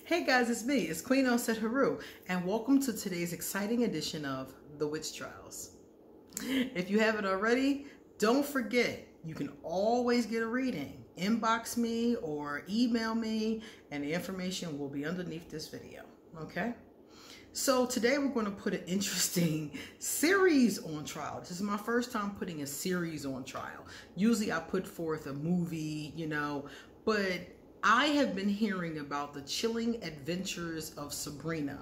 Hey guys, it's me, it's Queen Auset-Heru, and welcome to today's exciting edition of The Witch Trials. If you haven't already, don't forget, you can always get a reading. Inbox me or email me, and the information will be underneath this video, okay? So today we're going to put an interesting series on trial. This is my first time putting a series on trial. Usually I put forth a movie, but I have been hearing about the chilling adventures of Sabrina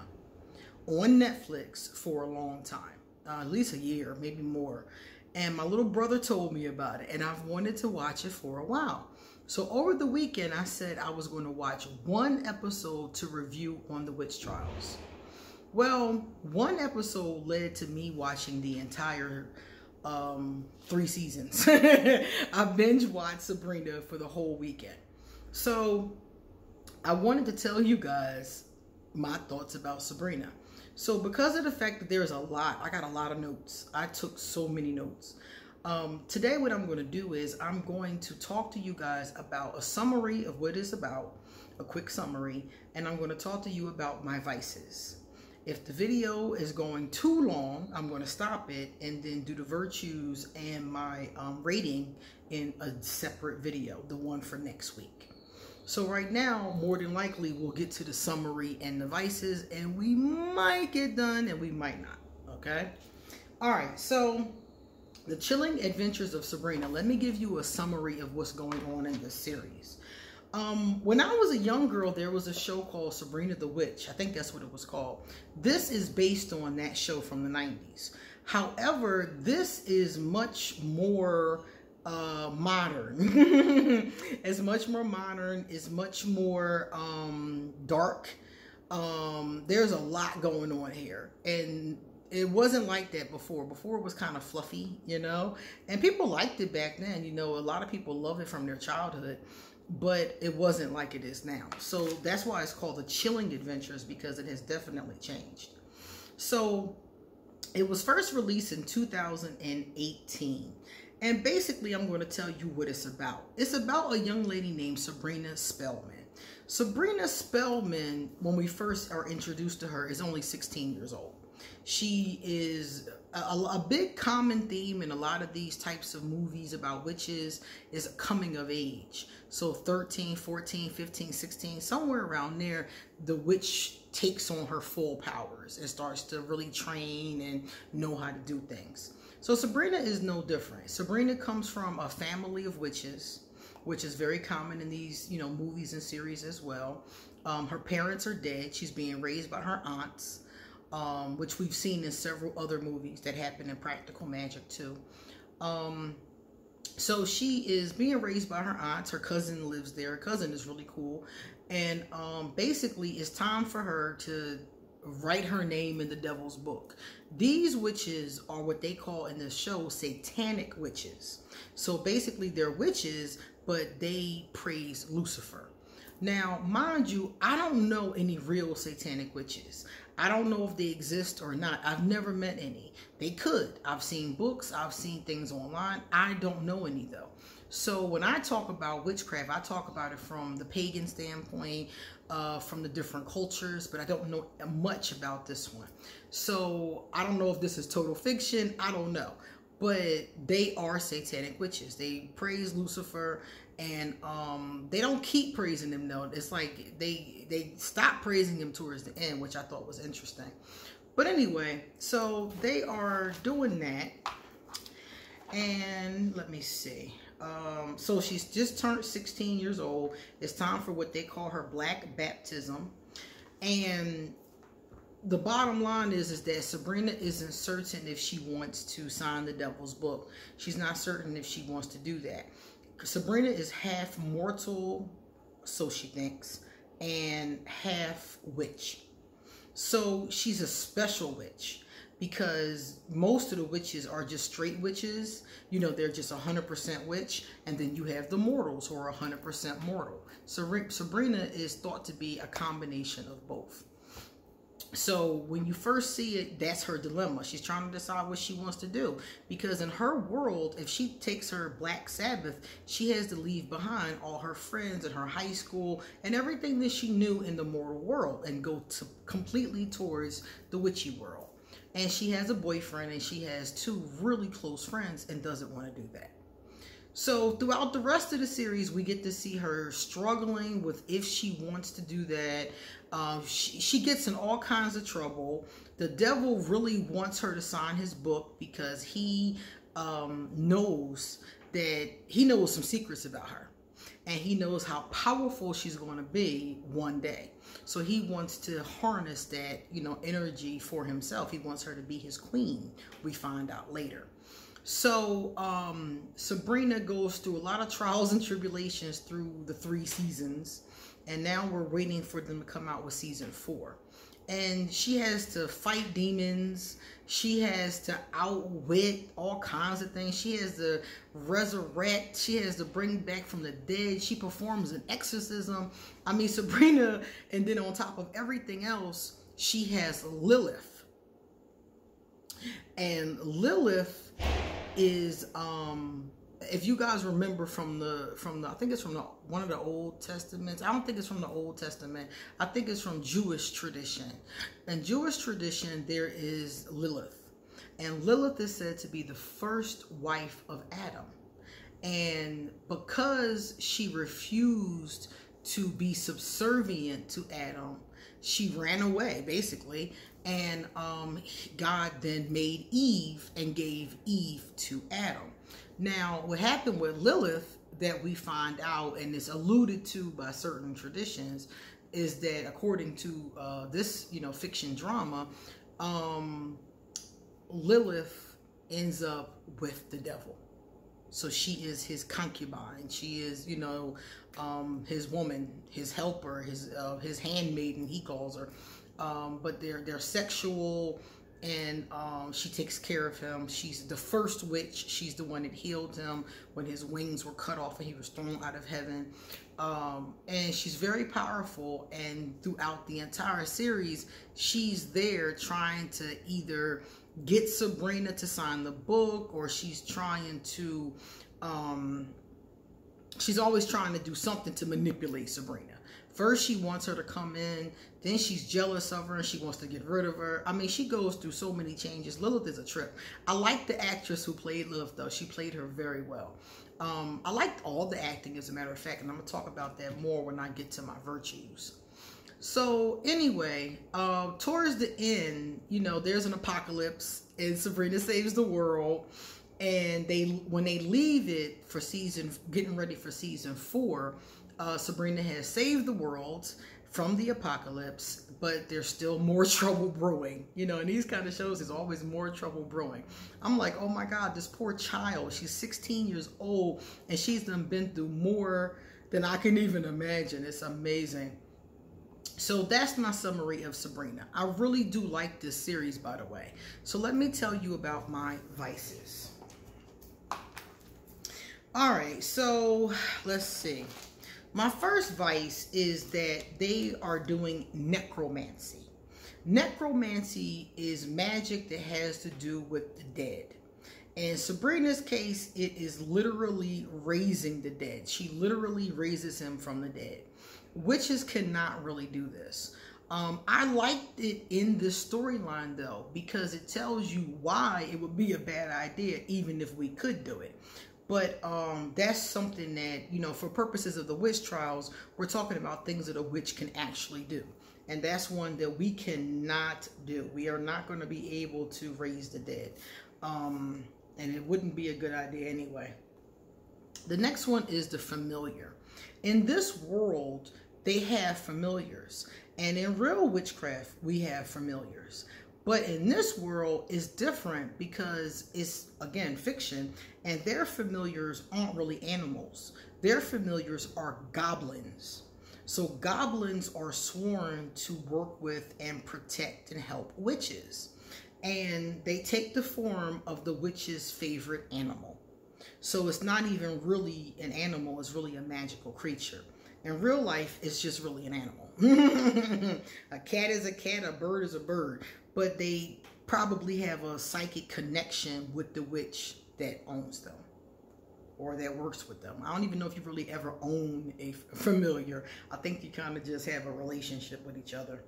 on Netflix for a long time, at least a year, maybe more. And my little brother told me about it, and I've wanted to watch it for a while. So over the weekend, I said I was going to watch one episode to review on the witch trials. Well, one episode led to me watching the entire 3 seasons. I binge watched Sabrina for the whole weekend. So I wanted to tell you guys my thoughts about Sabrina. So because of the fact that there's a lot, I got a lot of notes. I took so many notes. Today what I'm going to do is I'm going to talk to you guys about a summary of what it's about, a quick summary, and I'm going to talk to you about my vices. If the video is going too long, I'm going to stop it and then do the virtues and my rating in a separate video, the one for next week. So right now, more than likely, we'll get to the summary and the vices, and we might get done and we might not, okay? All right, so the chilling adventures of Sabrina. Let me give you a summary of what's going on in this series. When I was a young girl, there was a show called Sabrina the Witch. I think that's what it was called. This is based on that show from the 90s. However, this is much more modern. It's much more modern. It's much more dark. There's a lot going on here, and it wasn't like that before. Before it was kind of fluffy, and people liked it back then. A lot of people love it from their childhood, but it wasn't like it is now. So that's why it's called the Chilling Adventures, because it has definitely changed. So it was first released in 2018. And basically, I'm going to tell you what it's about. It's about a young lady named Sabrina Spellman. Sabrina Spellman, when we first are introduced to her, is only 16 years old. She is a big common theme in a lot of these types of movies about witches is coming of age. So 13, 14, 15, 16, somewhere around there, the witch takes on her full powers and starts to really train and know how to do things. So Sabrina is no different. Sabrina comes from a family of witches, which is very common in these, movies and series as well. Her parents are dead. She's being raised by her aunts, which we've seen in several other movies that happen in Practical Magic too. So she is being raised by her aunts. Her cousin lives there. Her cousin is really cool. And basically it's time for her to write her name in the devil's book. These witches are what they call in the show satanic witches. So basically they're witches, but they praise Lucifer. Now, mind you, I don't know any real satanic witches. I don't know if they exist or not. I've never met any. They could. I've seen books. I've seen things online. I don't know any though. So when I talk about witchcraft, I talk about it from the pagan standpoint, from the different cultures, but I don't know much about this one. So I don't know if this is total fiction. I don't know. But they are satanic witches. They praise Lucifer, and they don't keep praising him though. It's like they stop praising him towards the end, which I thought was interesting. But anyway, so they are doing that. And let me see. So she's just turned 16 years old. It's time for what they call her black baptism. And the bottom line is that Sabrina isn't certain if she wants to sign the devil's book. She's not certain if she wants to do that. Sabrina is half mortal, so she thinks, and half witch. So she's a special witch, because most of the witches are just straight witches. They're just 100% witch. And then you have the mortals who are 100% mortal. So Sabrina is thought to be a combination of both. So when you first see it, that's her dilemma. She's trying to decide what she wants to do, because in her world, if she takes her Black Sabbath, she has to leave behind all her friends and her high school and everything that she knew in the mortal world and go to completely towards the witchy world. And she has a boyfriend and she has 2 really close friends and doesn't want to do that. So throughout the rest of the series, we get to see her struggling with if she wants to do that. She gets in all kinds of trouble. The devil really wants her to sign his book because he knows some secrets about her. And he knows how powerful she's going to be one day. So he wants to harness that, energy for himself. He wants her to be his queen, we find out later. So Sabrina goes through a lot of trials and tribulations through the 3 seasons, and now we're waiting for them to come out with season 4. And she has to fight demons. She has to outwit all kinds of things. She has to resurrect. She has to bring back from the dead. She performs an exorcism. I mean, Sabrina, and then on top of everything else, she has Lilith. And Lilith is if you guys remember from the I think it's from one of the Old Testaments. I don't think it's from the Old Testament. I think it's from Jewish tradition. In Jewish tradition, there is Lilith, and Lilith is said to be the first wife of Adam. And because she refused to be subservient to Adam, she ran away basically. And God then made Eve and gave Eve to Adam. Now, what happened with Lilith that we find out, and is alluded to by certain traditions, is that according to this, fiction drama, Lilith ends up with the devil. So she is his concubine. She is, his woman, his helper, his handmaiden, he calls her. But they're sexual, and she takes care of him. She's the first witch. She's the one that healed him when his wings were cut off and he was thrown out of heaven. And she's very powerful, and throughout the entire series, she's there trying to either get Sabrina to sign the book, or she's trying to she's always trying to do something to manipulate Sabrina. First, she wants her to come in. Then she's jealous of her and she wants to get rid of her. I mean, she goes through so many changes. Lilith is a trip. I like the actress who played Lilith, though. She played her very well. I liked all the acting, as a matter of fact, and I'm going to talk about that more when I get to my virtues. So anyway, towards the end, there's an apocalypse and Sabrina saves the world. And when they leave it for getting ready for season 4, Sabrina has saved the world from the apocalypse, but there's still more trouble brewing. In these kind of shows, there's always more trouble brewing. I'm like, oh my God, this poor child. She's 16 years old, and she's been through more than I can even imagine. It's amazing. So that's my summary of Sabrina. I really do like this series, by the way. So let me tell you about my vices. All right, so let's see. My first vice is that they are doing necromancy. Necromancy is magic that has to do with the dead. In Sabrina's case, it is literally raising the dead. She literally raises him from the dead. Witches cannot really do this. I liked it in the storyline, though, because it tells you why it would be a bad idea, even if we could do it. But that's something that, for purposes of the witch trials, we're talking about things that a witch can actually do. And that's one that we cannot do. We are not going to be able to raise the dead. And it wouldn't be a good idea anyway. The next one is the familiar. In this world, they have familiars. And in real witchcraft, we have familiars. But in this world, it's different because it's, again, fiction, and their familiars aren't really animals. Their familiars are goblins. So goblins are sworn to work with and protect and help witches. And they take the form of the witch's favorite animal. So it's not even really an animal, it's really a magical creature. In real life, it's just really an animal. A cat is a cat, a bird is a bird. But they probably have a psychic connection with the witch that owns them or that works with them. I don't even know if you really ever own a familiar. I think you kind of just have a relationship with each other.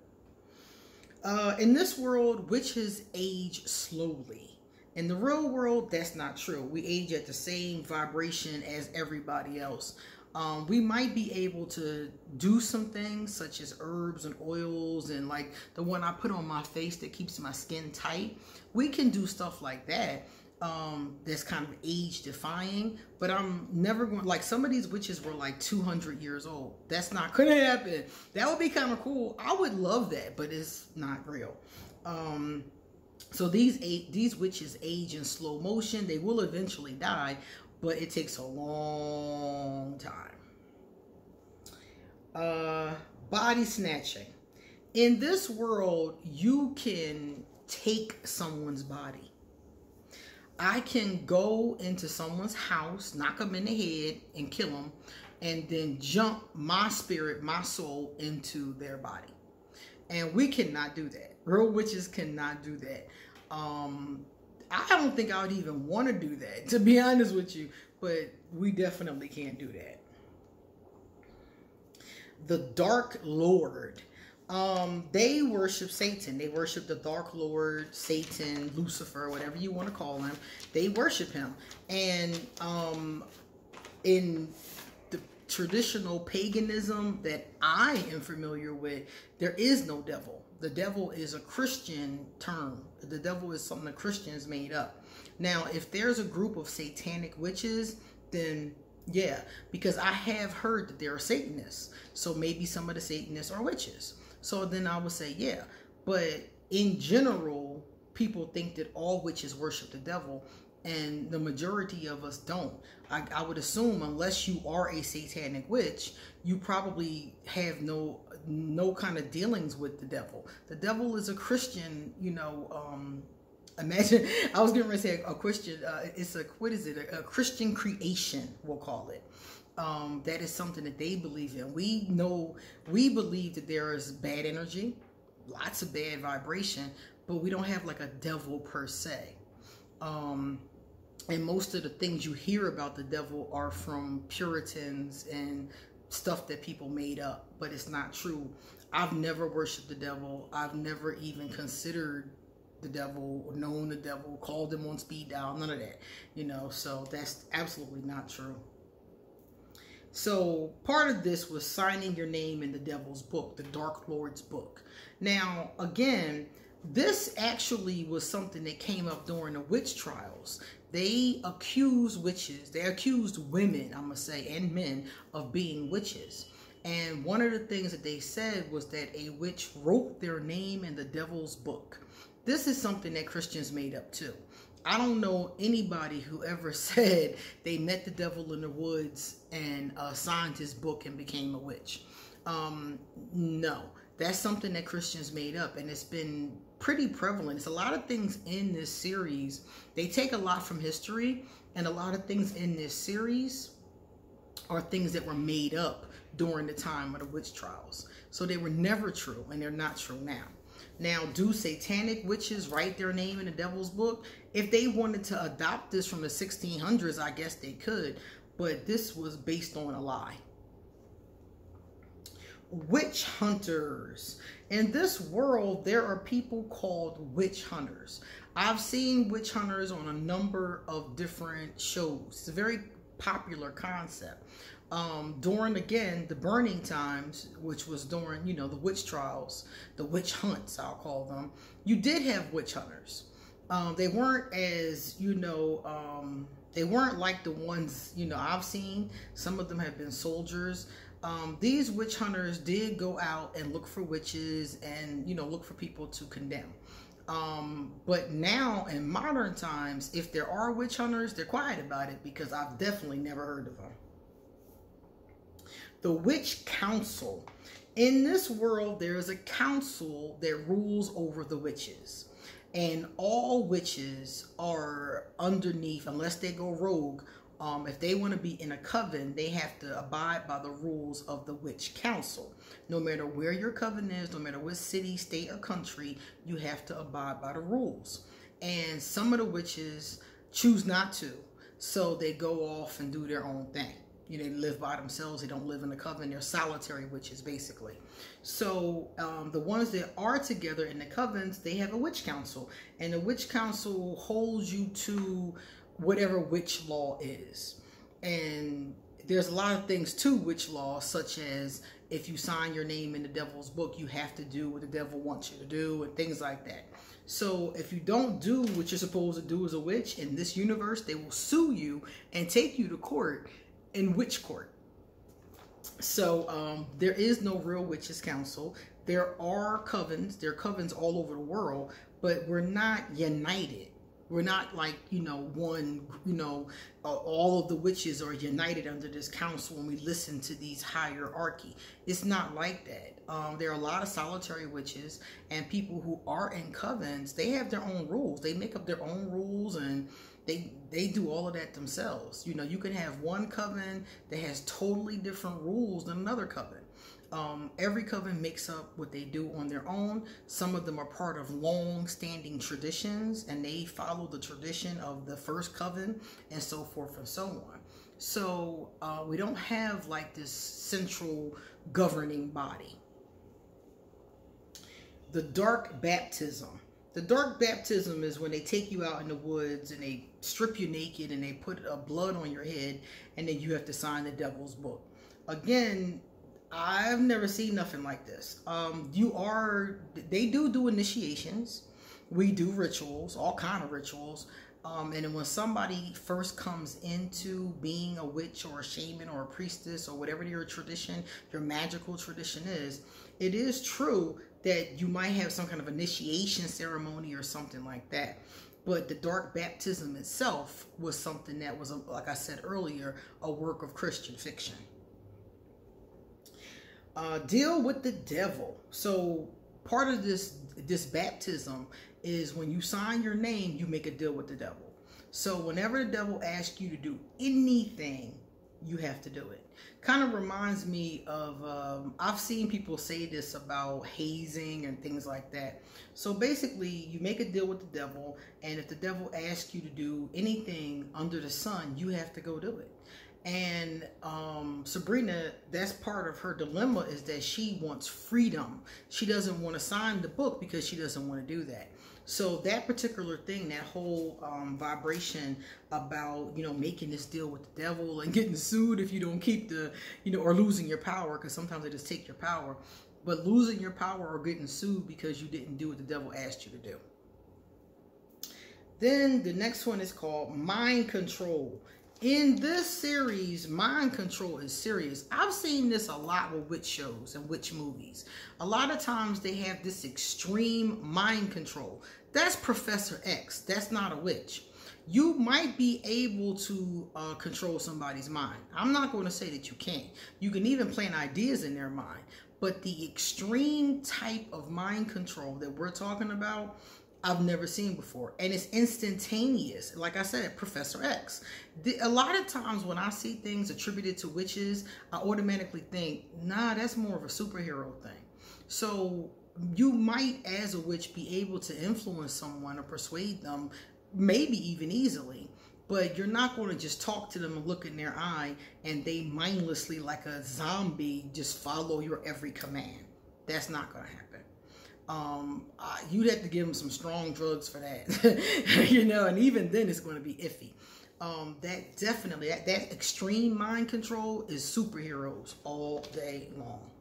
In this world, witches age slowly. In the real world, that's not true. We age at the same vibration as everybody else. We might be able to do some things such as herbs and oils and like the one I put on my face that keeps my skin tight. We can do stuff like that. That's kind of age defying, but I'm never going, like some of these witches were like 200 years old. That's not gonna happen. That would be kind of cool. I would love that, but it's not real. So these witches age in slow motion. They will eventually die, but it takes a long time. Body snatching. In this world, you can take someone's body. I can go into someone's house, knock them in the head and kill them, and then jump my spirit, my soul into their body. And we cannot do that. Real witches cannot do that. I don't think I would even want to do that, to be honest with you, but we definitely can't do that. The Dark Lord. They worship Satan. They worship the Dark Lord, Satan, Lucifer, whatever you want to call him. They worship him. And in the traditional paganism that I am familiar with, there is no devil. The devil is a Christian term. The devil is something the Christians made up. Now, if there's a group of satanic witches, then yeah, because I have heard that there are Satanists. So maybe some of the Satanists are witches. So then I would say, yeah. But in general, people think that all witches worship the devil, and the majority of us don't. I would assume, unless you are a satanic witch, you probably have no kind of dealings with the devil. The devil is a Christian, you know, imagine, I was going to say a Christian, it's a, what is it? A Christian creation, we'll call it. That is something that they believe in. We believe that there is bad energy, lots of bad vibration, but we don't have like a devil per se. And most of the things you hear about the devil are from Puritans and stuff that people made up, but it's not true. I've never worshiped the devil. I've never even considered the devil, known the devil, called him on speed dial, none of that, you know, so that's absolutely not true. So part of this was signing your name in the devil's book, the Dark Lord's book. Now, again, this actually was something that came up during the witch trials. They accused witches, they accused women, I'm going to say, and men of being witches. And one of the things that they said was that a witch wrote their name in the devil's book. This is something that Christians made up too. I don't know anybody who ever said they met the devil in the woods and signed his book and became a witch. No, that's something that Christians made up, and it's been pretty prevalent. It's a lot of things in this series. They take a lot from history, and a lot of things in this series are things that were made up during the time of the witch trials. So they were never true, and they're not true now. Now, do satanic witches write their name in the devil's book? If they wanted to adopt this from the 1600s, I guess they could, but this was based on a lie. Witch hunters. In this world, there are people called witch hunters. I've seen witch hunters on a number of different shows. It's a very popular concept. During, again, the burning times, which was during, you know, the witch trials, the witch hunts, I'll call them, you did have witch hunters. They weren't as, you know, they weren't like the ones, you know, I've seen. Some of them have been soldiers. These witch hunters did go out and look for witches and, you know, look for people to condemn. But now in modern times, if there are witch hunters, they're quiet about it because I've definitely never heard of them. The witch council. In this world, there is a council that rules over the witches. And all witches are underneath, unless they go rogue, If they want to be in a coven, they have to abide by the rules of the witch council. No matter where your coven is, no matter what city, state, or country, you have to abide by the rules. And some of the witches choose not to, so they go off and do their own thing. You know, they live by themselves. They don't live in a coven. They're solitary witches, basically. So the ones that are together in the covens, they have a witch council. And the witch council holds you to whatever witch law is. And there's a lot of things to witch law, such as if you sign your name in the devil's book, you have to do what the devil wants you to do and things like that. So if you don't do what you're supposed to do as a witch in this universe, they will sue you and take you to court in witch court. So there is no real witches council. There are covens. There are covens all over the world, but we're not united. We're not like, you know, one, you know, all of the witches are united under this council and we listen to these hierarchy. It's not like that. There are a lot of solitary witches, and people who are in covens, they have their own rules. They make up their own rules, and they do all of that themselves. You know, you can have one coven that has totally different rules than another coven. Every coven makes up what they do on their own. Some of them are part of long-standing traditions, and they follow the tradition of the first coven, and so forth and so on. So we don't have like this central governing body. The dark baptism. The dark baptism is when they take you out in the woods and they strip you naked and they put blood on your head, and then you have to sign the devil's book. Again, I've never seen nothing like this. They do initiations. We do rituals, all kind of rituals. And then when somebody first comes into being a witch or a shaman or a priestess or whatever your tradition, your magical tradition is, it is true that you might have some kind of initiation ceremony or something like that. But the dark baptism itself was something that was, like I said earlier, a work of Christian fiction. Deal with the devil. So part of this baptism is when you sign your name, you make a deal with the devil. So whenever the devil asks you to do anything, you have to do it. Kind of reminds me of, I've seen people say this about hazing and things like that. So basically, you make a deal with the devil, and if the devil asks you to do anything under the sun, you have to go do it. And Sabrina, that's part of her dilemma, is that she wants freedom. She doesn't want to sign the book because she doesn't want to do that. So that particular thing, that whole vibration about, you know, making this deal with the devil and getting sued if you don't keep the, you know, or losing your power, because sometimes they just take your power, but losing your power or getting sued because you didn't do what the devil asked you to do. Then the next one is called mind control. In this series, mind control is serious. I've seen this a lot with witch shows and witch movies. A lot of times they have this extreme mind control. That's Professor X. That's not a witch. You might be able to control somebody's mind. I'm not going to say that you can't. You can even plant ideas in their mind. But the extreme type of mind control that we're talking about, I've never seen before, and it's instantaneous. Like I said, Professor X. A lot of times when I see things attributed to witches, I automatically think, nah, that's more of a superhero thing. So you might, as a witch, be able to influence someone or persuade them, maybe even easily, but you're not going to just talk to them and look in their eye and they mindlessly, like a zombie, just follow your every command. That's not going to happen. You'd have to give them some strong drugs for that, you know, and even then it's going to be iffy. That definitely, that extreme mind control is superheroes all day long.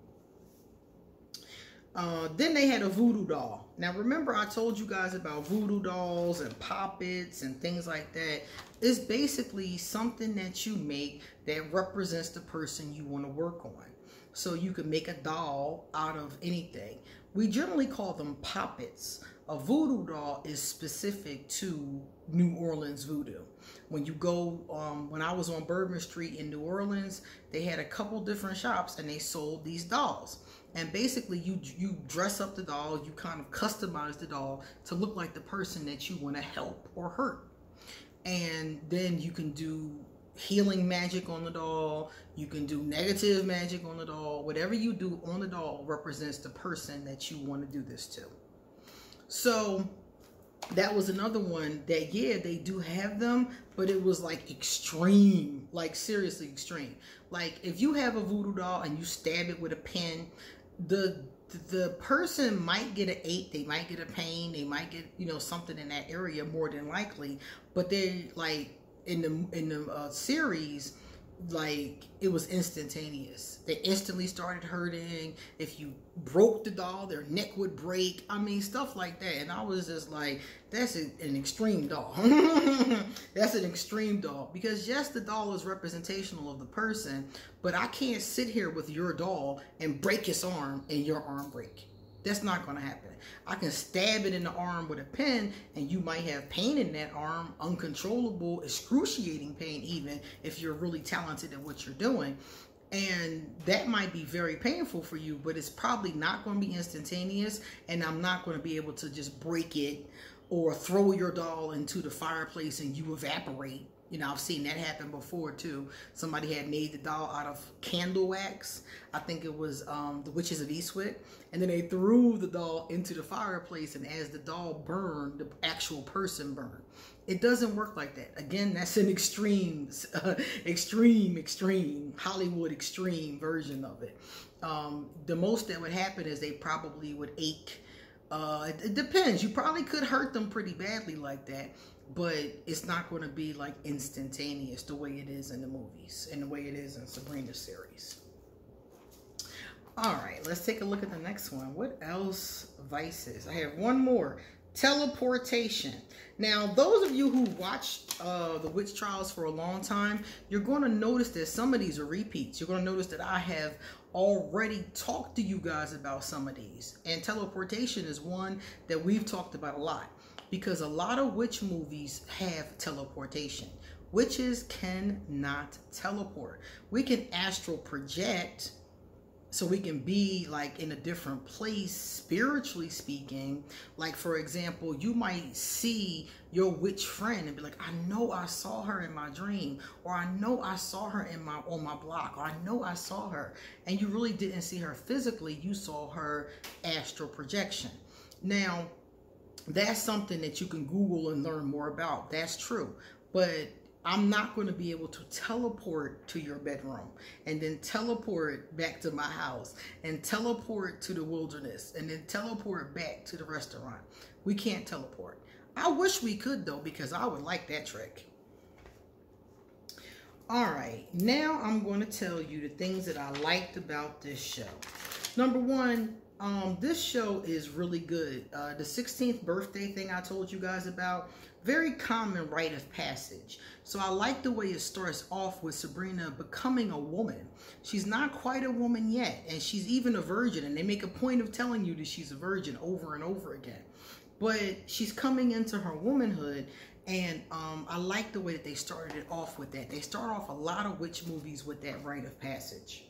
Then they had a voodoo doll. Now remember I told you guys about voodoo dolls and puppets and things like that. It's basically something that you make that represents the person you want to work on. So you can make a doll out of anything. We generally call them puppets. A voodoo doll is specific to New Orleans voodoo. When you go, when I was on Bourbon Street in New Orleans, they had a couple different shops and they sold these dolls. And basically you dress up the doll, you kind of customize the doll to look like the person that you want to help or hurt. And then you can do healing magic on the doll. You can do negative magic on the doll. Whatever you do on the doll represents the person that you want to do this to. So that was another one that, yeah, they do have them, but it was like extreme, like seriously extreme. Like if you have a voodoo doll and you stab it with a pin, the person might get an ache, they might get a pain, they might get, you know, something in that area more than likely, but they, like in the series, like it was instantaneous. They instantly started hurting. If you broke the doll, their neck would break. I mean, stuff like that. And I was just like, that's an extreme doll. That's an extreme doll. Because yes, the doll is representational of the person, but I can't sit here with your doll and break his arm and your arm break. That's not going to happen. I can stab it in the arm with a pin, and you might have pain in that arm, uncontrollable, excruciating pain even, if you're really talented at what you're doing. And that might be very painful for you, but it's probably not going to be instantaneous, and I'm not going to be able to just break it or throw your doll into the fireplace and you evaporate. You know, I've seen that happen before too. Somebody had made the doll out of candle wax. I think it was the Witches of Eastwick. And then they threw the doll into the fireplace, and as the doll burned, the actual person burned. It doesn't work like that. Again, that's an extreme Hollywood extreme version of it. The most that would happen is they probably would ache. It depends. You probably could hurt them pretty badly like that, but it's not going to be like instantaneous the way it is in the movies and the way it is in Sabrina's series. All right, let's take a look at the next one. What else vices? I have one more. Teleportation. Now, those of you who watched the witch trials for a long time, you're going to notice that some of these are repeats. You're going to notice that I have already talked to you guys about some of these. And teleportation is one that we've talked about a lot, because a lot of witch movies have teleportation. Witches cannot teleport. We can astral project, so we can be like in a different place, spiritually speaking. Like, for example, you might see your witch friend and be like, I know I saw her in my dream, or I know I saw her on my block, or I know I saw her. And you really didn't see her physically, you saw her astral projection. Now, that's something that you can Google and learn more about. That's true. But I'm not going to be able to teleport to your bedroom and then teleport back to my house and teleport to the wilderness and then teleport back to the restaurant. We can't teleport. I wish we could though, because I would like that trick. All right, now I'm going to tell you the things that I liked about this show. Number one, this show is really good. The 16th birthday thing I told you guys about, very common rite of passage. So I like the way it starts off with Sabrina becoming a woman. She's not quite a woman yet, and she's even a virgin, and they make a point of telling you that she's a virgin over and over again. But she's coming into her womanhood, and I like the way that they started it off with that. They start off a lot of witch movies with that rite of passage.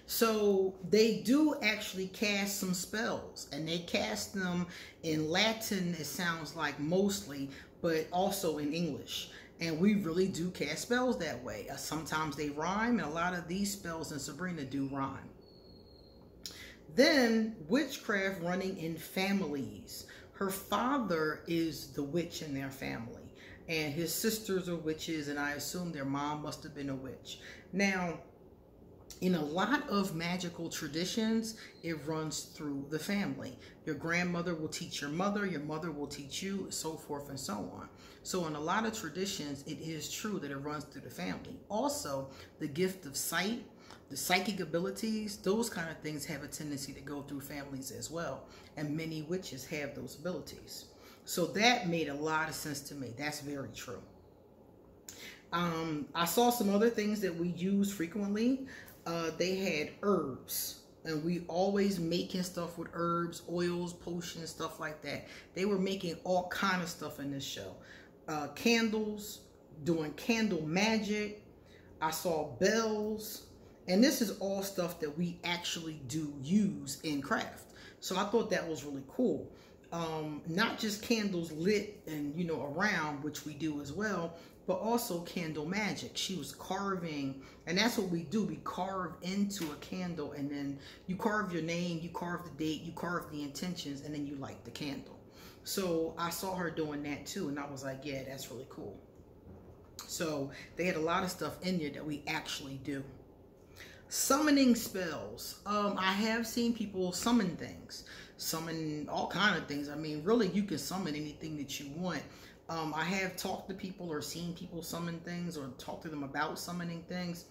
So they do actually cast some spells, and they cast them in Latin, it sounds like, mostly, but also in English. And we really do cast spells that way. Sometimes they rhyme, and a lot of these spells in Sabrina do rhyme. Then witchcraft running in families. Her father is the witch in their family, and his sisters are witches, and I assume their mom must have been a witch. Now, in a lot of magical traditions, it runs through the family. Your grandmother will teach your mother will teach you, so forth and so on. So in a lot of traditions, it is true that it runs through the family. Also, the gift of sight, the psychic abilities, those kind of things have a tendency to go through families as well. And many witches have those abilities. So that made a lot of sense to me. That's very true. I saw some other things that we use frequently. They had herbs, and we always making stuff with herbs, oils, potions, stuff like that. They were making all kind of stuff in this show. Candles, doing candle magic. I saw bells, and this is all stuff that we actually do use in craft. So I thought that was really cool. not just candles lit and, you know, around, which we do as well, but also candle magic. She was carving, and that's what we do. We carve into a candle, and then you carve your name, you carve the date, you carve the intentions, and then you light the candle. So I saw her doing that too, and I was like, yeah, that's really cool. So they had a lot of stuff in there that we actually do. Summoning spells. I have seen people summon things, summon all kind of things. I mean, really, you can summon anything that you want. I have talked to people or seen people summon things or talked to them about summoning things.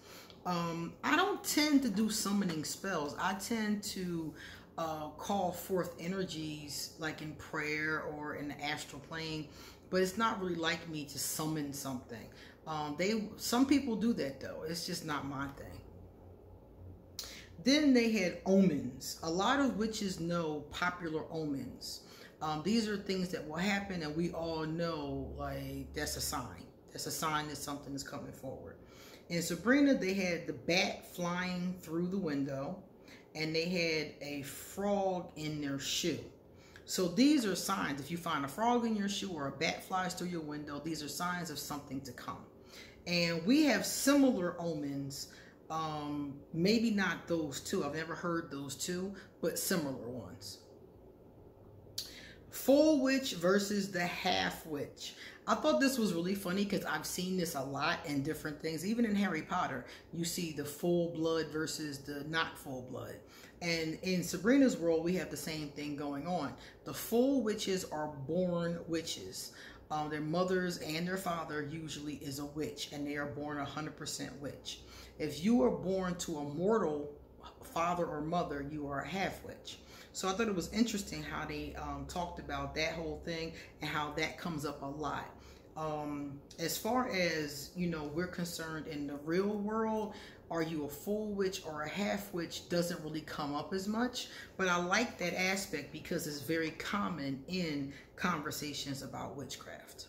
I don't tend to do summoning spells. I tend to call forth energies like in prayer or in the astral plane, but it's not really like me to summon something. Some people do that though. It's just not my thing. Then they had omens. A lot of witches know popular omens. These are things that will happen, and we all know, like, that's a sign. That's a sign that something is coming forward. In Sabrina, they had the bat flying through the window, and they had a frog in their shoe. So these are signs. If you find a frog in your shoe or a bat flies through your window, these are signs of something to come. And we have similar omens. Maybe not those two. I've never heard those two, but similar ones. Full witch versus the half witch. I thought this was really funny because I've seen this a lot in different things. Even in Harry Potter, you see the full blood versus the not full blood. And in Sabrina's world, we have the same thing going on. The full witches are born witches. Their mothers and their father usually is a witch, and they are born 100% witch. If you are born to a mortal father or mother, you are a half witch. So I thought it was interesting how they talked about that whole thing and how that comes up a lot. As far as, you know, we're concerned in the real world, are you a full witch or a half witch doesn't really come up as much. But I like that aspect because it's very common in conversations about witchcraft.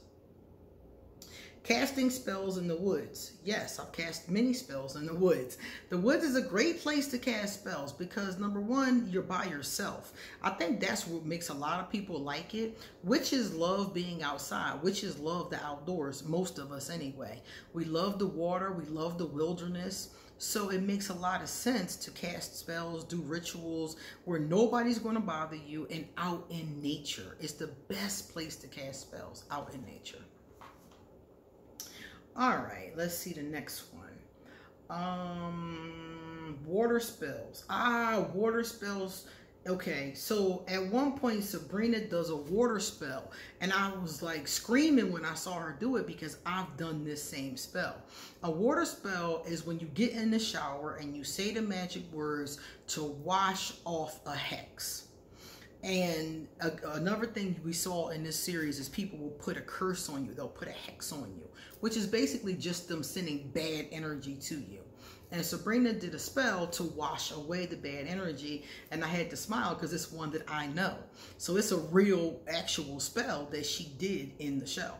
Casting spells in the woods. Yes, I've cast many spells in the woods. The woods is a great place to cast spells because, number one, you're by yourself. I think that's what makes a lot of people like it. Witches love being outside. Witches love the outdoors, most of us anyway. We love the water. We love the wilderness. So it makes a lot of sense to cast spells, do rituals where nobody's going to bother you and out in nature. It's the best place to cast spells, out in nature. All right, let's see the next one. Water spells. Water spells. Okay, so at one point, Sabrina does a water spell, and I was like screaming when I saw her do it because I've done this same spell. A water spell is when you get in the shower and you say the magic words to wash off a hex. And another thing we saw in this series is people will put a curse on you. They'll put a hex on you, which is basically just them sending bad energy to you. And Sabrina did a spell to wash away the bad energy, and I had to smile because it's one that I know. So it's a real, actual spell that she did in the show.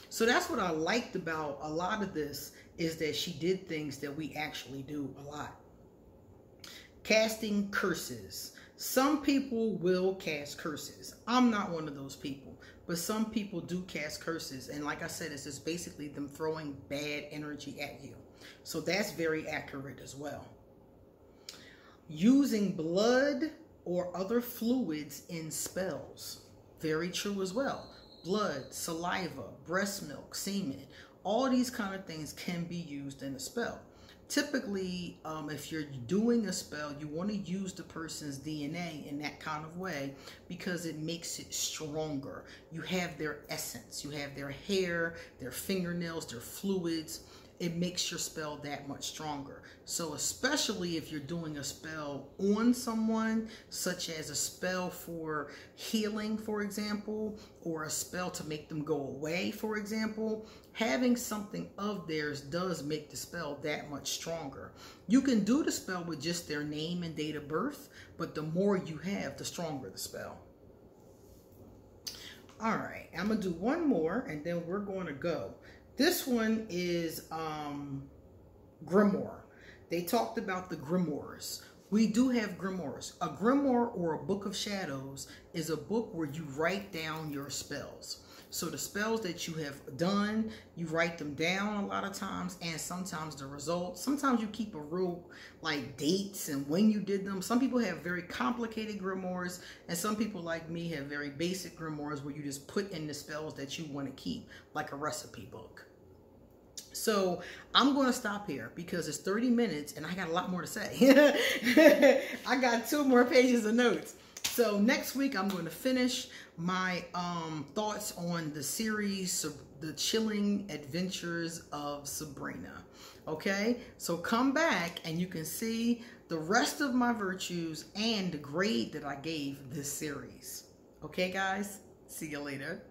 So that's what I liked about a lot of this, is that she did things that we actually do a lot. Casting curses. Some people will cast curses. I'm not one of those people, but some people do cast curses. And like I said, it's just basically them throwing bad energy at you. So that's very accurate as well. Using blood or other fluids in spells. Very true as well. Blood, saliva, breast milk, semen, all these kind of things can be used in a spell. Typically, if you're doing a spell, you want to use the person's DNA in that kind of way because it makes it stronger. You have their essence. You have their hair, their fingernails, their fluids. It makes your spell that much stronger. So especially if you're doing a spell on someone, such as a spell for healing, for example, or a spell to make them go away, for example, having something of theirs does make the spell that much stronger. You can do the spell with just their name and date of birth, but the more you have, the stronger the spell. All right, I'm gonna do one more and then we're going to go. This one is grimoire. They talked about the grimoires. we do have grimoires. A grimoire or a book of shadows is a book where you write down your spells. So the spells that you have done, you write them down a lot of times, and sometimes the results. Sometimes you keep a real like dates and when you did them. Some people have very complicated grimoires, and some people like me have very basic grimoires where you just put in the spells that you want to keep, like a recipe book. So I'm going to stop here because it's 30 minutes and I got a lot more to say. I got 2 more pages of notes. So next week I'm going to finish my thoughts on the series, The Chilling Adventures of Sabrina. Okay, so come back and you can see the rest of my virtues and the grade that I gave this series. Okay, guys, see you later.